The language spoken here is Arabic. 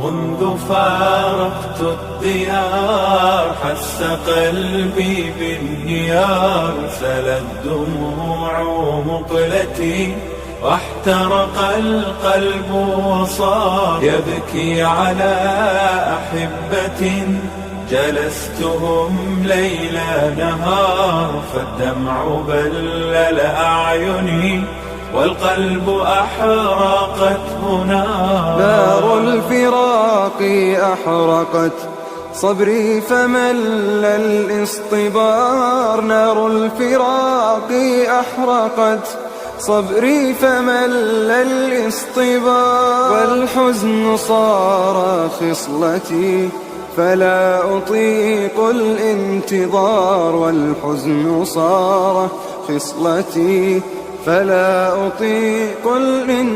منذ فارقت الديار حس قلبي بالنيار، سلت دموع مقلتي واحترق القلب وصار يبكي على أحبة جلستهم ليل نهار، فالدمع بلل أعيني والقلب أحرقته نار الفراق أحرقت صبري فمل الاصطبار، نار الفراق أحرقت صبري فمل الاصطبار، والحزن صار خصلتي فلا أطيق الانتظار، والحزن صار خصلتي فلا أطيق الانتظار.